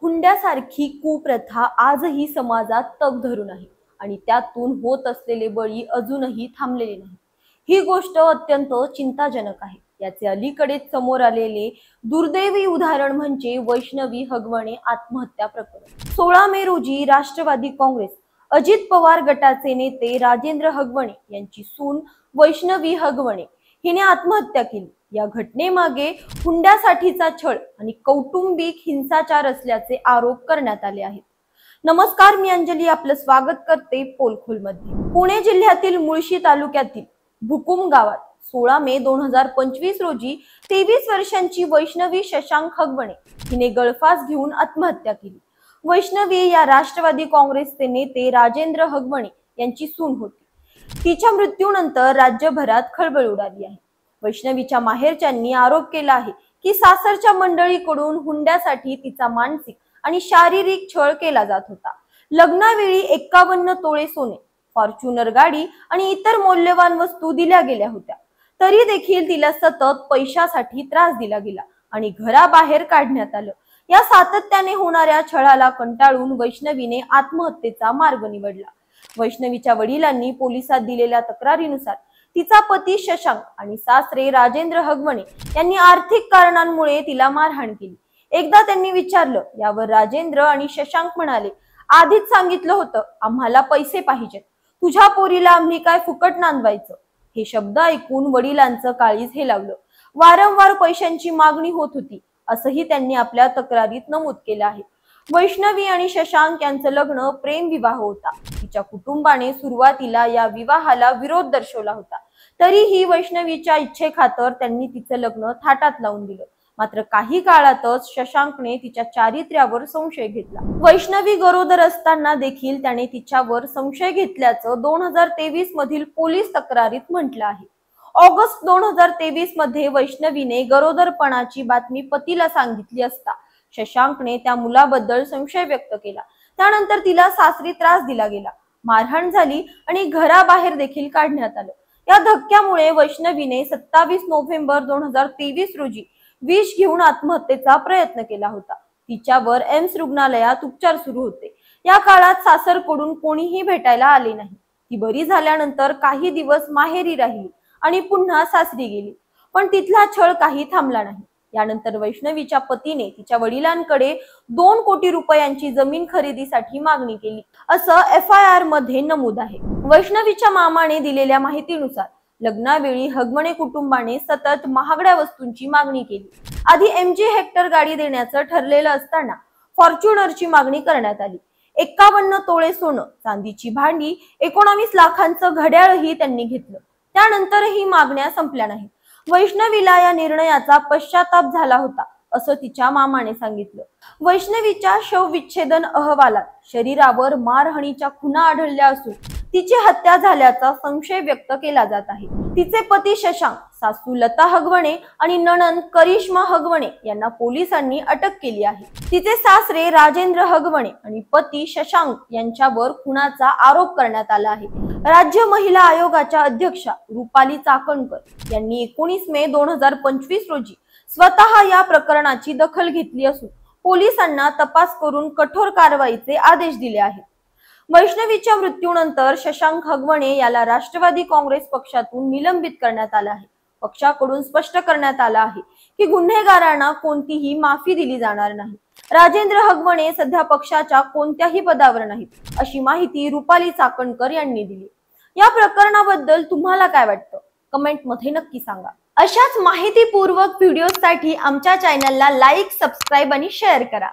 हुंड्यासारखी कुप्रथा आजही समाजात तग धरून आहे आणि त्यातून होत असलेले बळी अजूनही थांबलेले नाही। ही गोष्ट अत्यंत चिंताजनक आहे। याचे अलीकडेच समोर आलेले दुर्दैवी उदाहरण म्हणजे वैष्णवी हगवणे आत्महत्या प्रकरण। 16 मे रोजी राष्ट्रवादी काँग्रेस अजित पवार गटाचे नेते राजेंद्र हगवणे यांची सून वैष्णवी हगवणे हिने आत्महत्या केली। या घटनेमागे हुंड्यासाठीचा छळ आणि कौटुंबिक हिंसाचार असल्याचे आरोप करण्यात आले आहेत। नमस्कार, मी अंजली आपलं स्वागत करते पोलखोलमध्ये। पुणे जिल्ह्यातील मुळशी तालुक्यातील भुकुम गावात 16 मे 2025 रोजी 23 वर्षांची वैष्णवी शशांक हगवणे हिने गळफास घेऊन आत्महत्या केली। वैष्णवी या राष्ट्रवादी काँग्रेसचे नेते राजेंद्र हगवणे यांची सून होती। तिच्या मृत्यूनंतर राज्यभरात खळबळ उडाली आहे। वैष्णवीच्या माहेरच्यांनी आरोप केला आहे की सासरच्या मंडळीकडून हुंड्यासाठी तिचा मानसिक आणि शारीरिक छळ केला जात होता। लग्नावेळी 51 तोळे सोने, फॉर्च्युनर गाडी आणि इतर मौल्यवान वस्तू दिल्या गेल्या होत्या, तरी देखील तिला सतत पैशासाठी त्रास दिला गेला आणि घराबाहेर काढण्यात आलं। या सातत्याने होणाऱ्या छळाला कंटाळून वैष्णवीने आत्महत्येचा मार्ग निवडला। वैष्णवीच्या वडिलांनी पोलिसात दिलेल्या तक्रारीनुसार तिचा पती शशांक आणि सासरे राजेंद्र हगवणे यांनी आर्थिक कारणांमुळे तिला मारहाण केली। एकदा त्यांनी विचारलं, यावर राजेंद्र आणि शशांक म्हणाले, आधीच सांगितलं होतं आम्हाला पैसे पाहिजेत, तुझ्या पोरीला आम्ही काय फुकट नांदवायचं। हे शब्द ऐकून वडिलांचं काळीज हेलावलं। वारंवार पैशांची मागणी होत होती असंही त्यांनी आपल्या तक्रारीत नमूद केलं आहे। वैष्णवी आणि शशांक यांचं लग्न प्रेम विवाह होता। तिच्या कुटुंबाने सुरुवातीला या विवाहाला विरोध दर्शवला होता, तरीही वैष्णवीच्या इच्छेखातर त्यांनी तिचं लग्न थाटात लावून दिलं। मात्र काही काळातच शशांकने तिच्या चारित्र्यावर संशय घेतला। वैष्णवी गरोदर असताना देखील त्याने तिच्यावर संशय घेतल्याचं 2023 मधील पोलीस तक्रारीत म्हटलं आहे। ऑगस्ट 2023 मध्ये वैष्णवीने गरोदरपणाची बातमी पतीला सांगितली असता शशांकने त्या मुलाबद्दल संशय व्यक्त केला। त्यानंतर तिला सासरी त्रास दिला गेला, मारहाण झाली आणि घराबाहेर देखील काढण्यात आलं। या धक्क्यामुळे वैष्णवीने 27 नोव्हेंबर 2023 रोजी विष घेऊन आत्महत्येचा प्रयत्न केला होता। तिच्यावर एम्स रुग्णालयात उपचार सुरू होते। या काळात सासरकडून कोणीही भेटायला आले नाही। ती बरी झाल्यानंतर काही दिवस माहेरी राहिली आणि पुन्हा सासरी गेली, पण तिथला छळ काही थांबला नाही। यानंतर वैष्णवीच्या पतीने तिच्या वडिलांकडे 2 कोटी रुपयांची जमीन खरेदीसाठी मागणी केली असं FIR मध्ये नमूद आहे। वैष्णवीच्या मामाने दिलेल्या माहितीनुसार लग्नावेळी हगवणे कुटुंबाने सतत महागड्या वस्तूंची मागणी केली। आधी MG हेक्टर गाडी देण्याचं ठरलेलं असताना फॉर्च्युनरची मागणी करण्यात आली। 51 तोळे सोनं, चांदीची भांडी, 19 लाखांचं घड्याळही त्यांनी घेतलं। त्यानंतरही मागण्या संपल्या नाहीत। वैष्णवीला या निर्णयाचा पश्चाताप झाला होता असं तिच्या मामाने सांगितलं। वैष्णवीच्या शवविच्छेदन अहवालात शरीरावर मारहाणीच्या खुणा आढळल्या असून तिची हत्या झाल्याचा संशय व्यक्त केला जात आहे। तिचे पती शशांक, सासू लता हगवणे आणि नणंद करिश्मा हगवणे यांना पोलिसांनी अटक केली आहे। तिचे सासरे राजेंद्र हगवणे आणि पती शशांक यांच्यावर खुनाचा आरोप करण्यात आला आहे। राज्य महिला आयोगाच्या अध्यक्षा रुपाली चाकणकर यांनी 19 मे 2025 रोजी स्वतः या प्रकरणाची दखल घेतली असून पोलिसांना तपास करून कठोर कारवाईचे आदेश दिले आहेत। वैष्णवीच्या मृत्यूनंतर शशांक हगवणे याला राष्ट्रवादी काँग्रेस पक्षातून निलंबित करण्यात आलं आहे। पक्षाकडून स्पष्ट करण्यात आलं आहे की गुन्हेगारांना कोणतीही माफी दिली जाणार नाही। राजेंद्र हगवणे सध्या पक्षाच्या कोणत्याही पदावर नाहीत अशी माहिती रुपाली चाकणकर यांनी दिली। या प्रकरणाबद्दल तुम्हाला काय वाटतं? कमेंट मध्ये नक्की सांगा। अशाच माहितीपूर्वक व्हिडिओसाठी आमच्या चॅनलला लाईक, सबस्क्राईब आणि शेअर करा।